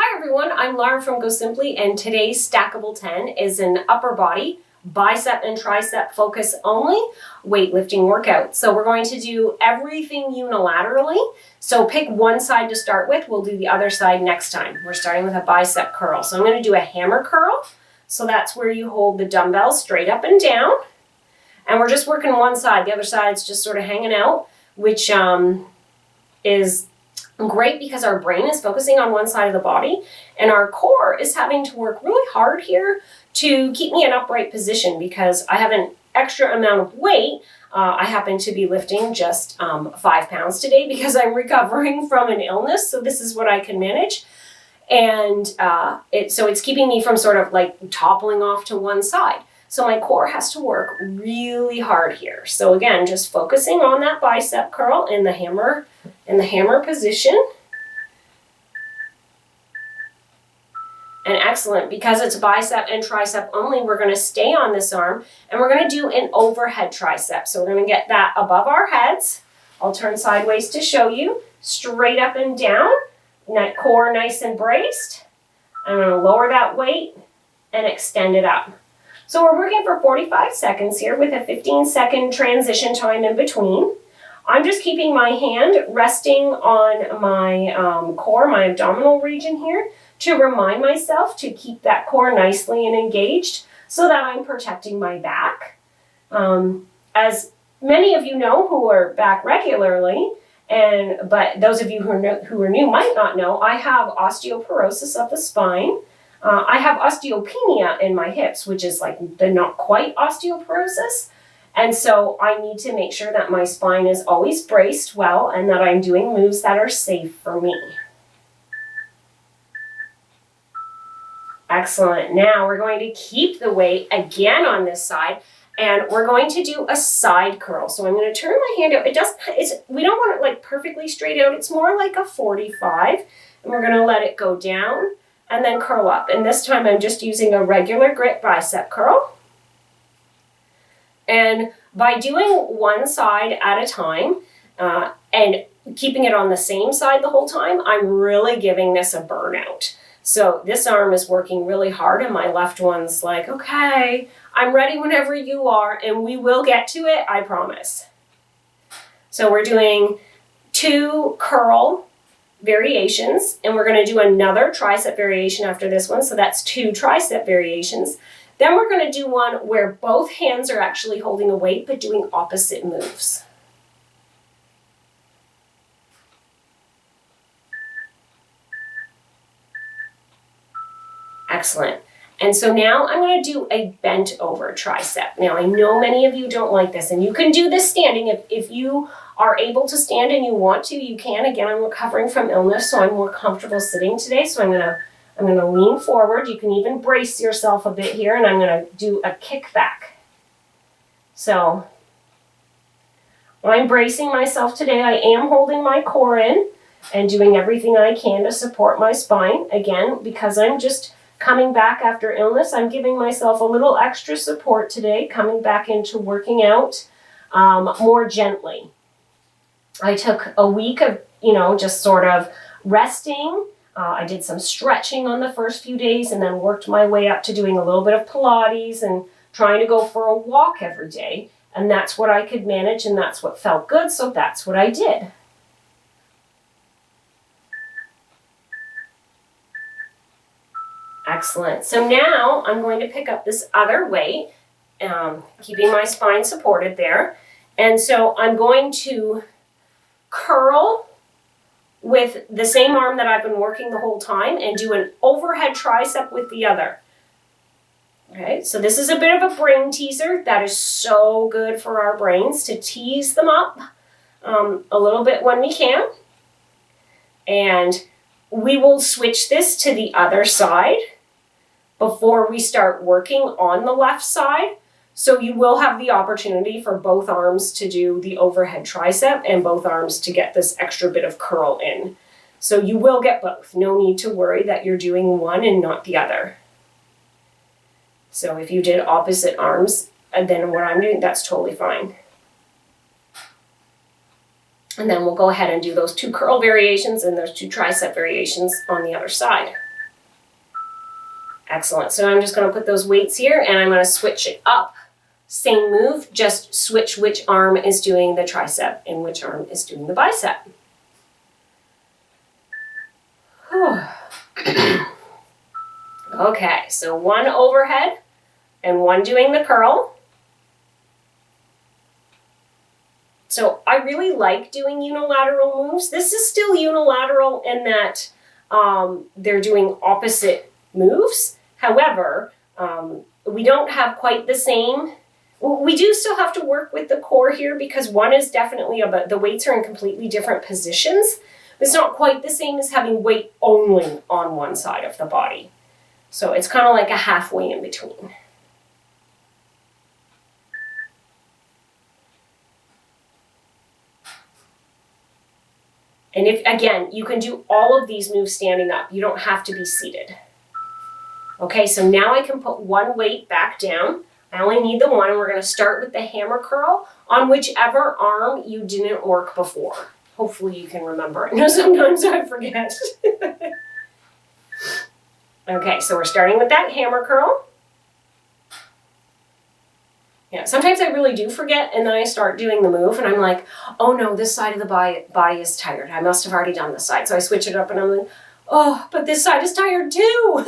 Hi everyone, I'm Laura from GoSimpli, and today's Stackable 10 is an upper body, bicep and tricep focus only weightlifting workout. So we're going to do everything unilaterally. So pick one side to start with. We'll do the other side next time. We're starting with a bicep curl. So I'm going to do a hammer curl. So that's where you hold the dumbbell straight up and down. And we're just working one side. The other side's just sort of hanging out, which is great because our brain is focusing on one side of the body and our core is having to work really hard here to keep me in upright position because I have an extra amount of weight. I happen to be lifting just 5 pounds today because I'm recovering from an illness. So this is what I can manage. And so it's keeping me from sort of like toppling off to one side. So my core has to work really hard here. So again, just focusing on that bicep curl in the hammer position. And excellent, because it's bicep and tricep only, we're going to stay on this arm and we're going to do an overhead tricep. So we're going to get that above our heads. I'll turn sideways to show you. Straight up and down, that core nice and braced. I'm going to lower that weight and extend it up. So we're working for 45 seconds here with a 15-second transition time in between. I'm just keeping my hand resting on my core, my abdominal region here, to remind myself to keep that core nicely and engaged so that I'm protecting my back. As many of you know who are back regularly, but those of you who are new might not know, I have osteoporosis of the spine. I have osteopenia in my hips, which is like the not quite osteoporosis. And so I need to make sure that my spine is always braced well and that I'm doing moves that are safe for me. Excellent. Now we're going to keep the weight again on this side and we're going to do a side curl. So I'm going to turn my hand out. We don't want it like perfectly straight out. It's more like a 45 and we're going to let it go down and then curl up. And this time I'm just using a regular grit bicep curl. And by doing one side at a time and keeping it on the same side the whole time, I'm really giving this a burnout. So this arm is working really hard and my left one's like, okay, I'm ready whenever you are and we will get to it, I promise. So we're doing 2 curl variations and we're going to do another tricep variation after this one. So that's 2 tricep variations. Then we're going to do one where both hands are actually holding a weight but doing opposite moves. Excellent. And so now I'm going to do a bent over tricep. Now I know many of you don't like this and you can do this standing. If you are able to stand and you want to, you can. Again, I'm recovering from illness, so I'm more comfortable sitting today. So I'm going to lean forward. You can even brace yourself a bit here and I'm going to do a kickback. So I'm bracing myself today. I am holding my core in and doing everything I can to support my spine. Again, because I'm just coming back after illness, I'm giving myself a little extra support today, coming back into working out more gently. I took a week of, just sort of resting. I did some stretching on the first few days and then worked my way up to doing a little bit of Pilates and trying to go for a walk every day. And that's what I could manage and that's what felt good, so that's what I did. Excellent. So now I'm going to pick up this other weight, keeping my spine supported there. And so I'm going to curl with the same arm that I've been working the whole time and do an overhead tricep with the other. Okay, so this is a bit of a brain teaser. That is so good for our brains to tease them up a little bit when we can. And we will switch this to the other side before we start working on the left side. So you will have the opportunity for both arms to do the overhead tricep and both arms to get this extra bit of curl in. So you will get both. No need to worry that you're doing one and not the other. So if you did opposite arms and then what I'm doing, that's totally fine. And then we'll go ahead and do those 2 curl variations and those 2 tricep variations on the other side. Excellent. So I'm just going to put those weights here and I'm going to switch it up. Same move, just switch which arm is doing the tricep and which arm is doing the bicep. Okay, so one overhead and one doing the curl. So I really like doing unilateral moves. This is still unilateral in that they're doing opposite moves. However, we don't have quite the same. We do still have to work with the core here because one is definitely about, the weights are in completely different positions. It's not quite the same as having weight only on one side of the body. So it's kind of like a halfway in between. And if, again, you can do all of these moves standing up. You don't have to be seated. Okay, so now I can put one weight back down. I only need the one. We're going to start with the hammer curl on whichever arm you didn't work before. Hopefully you can remember it. No, sometimes I forget. Okay, so we're starting with that hammer curl. Yeah, sometimes I really do forget and then I start doing the move and I'm like, oh no, this side of the body is tired. I must have already done this side. So I switch it up and I'm like, oh, but this side is tired too.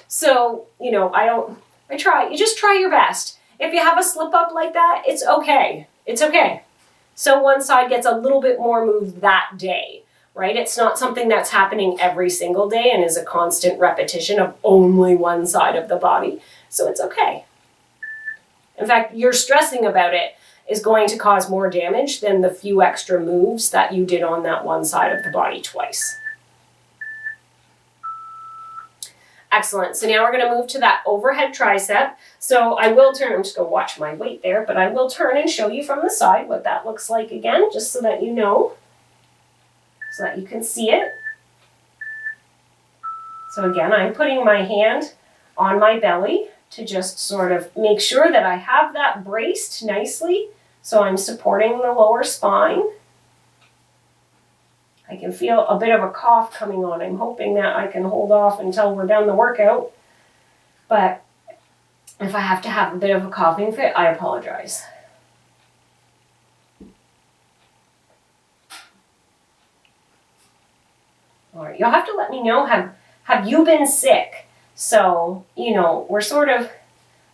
So, you know, I try. You just try your best. If you have a slip up like that, it's okay. It's okay. So one side gets a little bit more moved that day, right? It's not something that's happening every single day and is a constant repetition of only one side of the body. So it's okay. In fact, your stressing about it is going to cause more damage than the few extra moves that you did on that one side of the body twice. Excellent. So now we're going to move to that overhead tricep. So I will turn, I'm just going to watch my weight there, but I will turn and show you from the side what that looks like again, just so that you know, so that you can see it. So again, I'm putting my hand on my belly to just sort of make sure that I have that braced nicely. So I'm supporting the lower spine. I can feel a bit of a cough coming on. I'm hoping that I can hold off until we're done the workout. But if I have to have a bit of a coughing fit, I apologize. All right, you'll have to let me know, have you been sick? So, you know, we're sort of,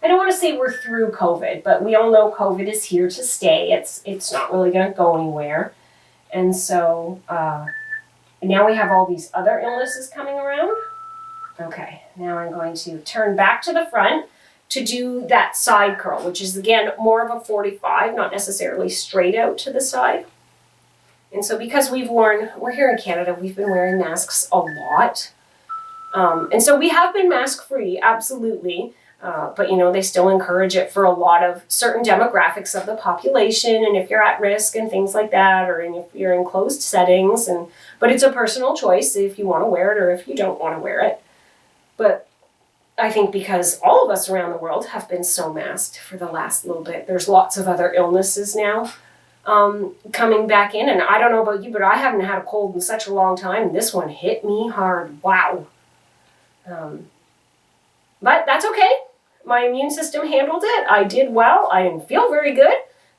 I don't want to say we're through COVID, but we all know COVID is here to stay. It's not really going to go anywhere. And so now we have all these other illnesses coming around. Okay, now I'm going to turn back to the front to do that side curl, which is again more of a 45, not necessarily straight out to the side. And so because we're here in Canada, we've been wearing masks a lot. And so we have been mask free, absolutely. But, you know, they still encourage it for a lot of certain demographics of the population. And if you're at risk and things like that, or if you're in closed settings. But it's a personal choice if you want to wear it or if you don't want to wear it. But I think because all of us around the world have been so masked for the last little bit, there's lots of other illnesses now coming back in. And I don't know about you, but I haven't had a cold in such a long time. This one hit me hard. Wow. But that's okay. My immune system handled it. I did well. I didn't feel very good,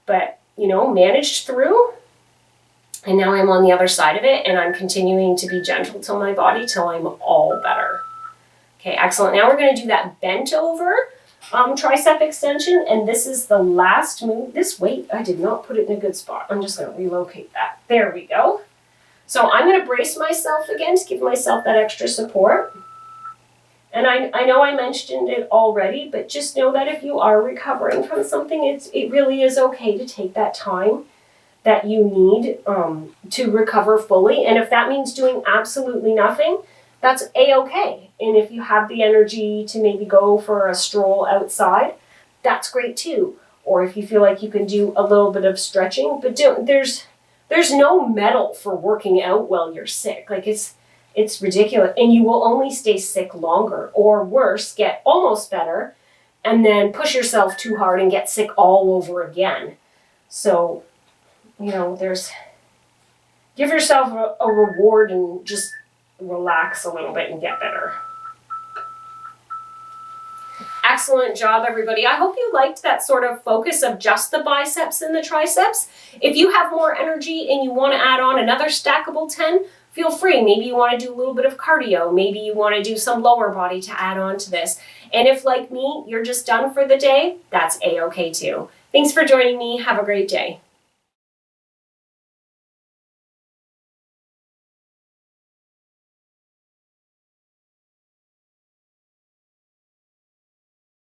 but, you know, managed through. And now I'm on the other side of it, and I'm continuing to be gentle to my body till I'm all better. Okay, excellent. Now we're going to do that bent over tricep extension, and this is the last move. This weight, I did not put it in a good spot. I'm just going to relocate that. There we go. So I'm going to brace myself again to give myself that extra support. And I know I mentioned it already, but just know that if you are recovering from something, it really is okay to take that time that you need to recover fully. And if that means doing absolutely nothing, that's A-okay. And if you have the energy to maybe go for a stroll outside, that's great too. Or if you feel like you can do a little bit of stretching, but there's no medal for working out while you're sick. Like it's ridiculous. And you will only stay sick longer, or worse, get almost better and then push yourself too hard and get sick all over again. So, you know, give yourself a reward and just relax a little bit and get better. Excellent job, everybody. I hope you liked that sort of focus of just the biceps and the triceps. If you have more energy and you want to add on another stackable 10, feel free. Maybe you want to do a little bit of cardio. Maybe you want to do some lower body to add on to this. And if, like me, you're just done for the day, that's A-okay too. Thanks for joining me. Have a great day.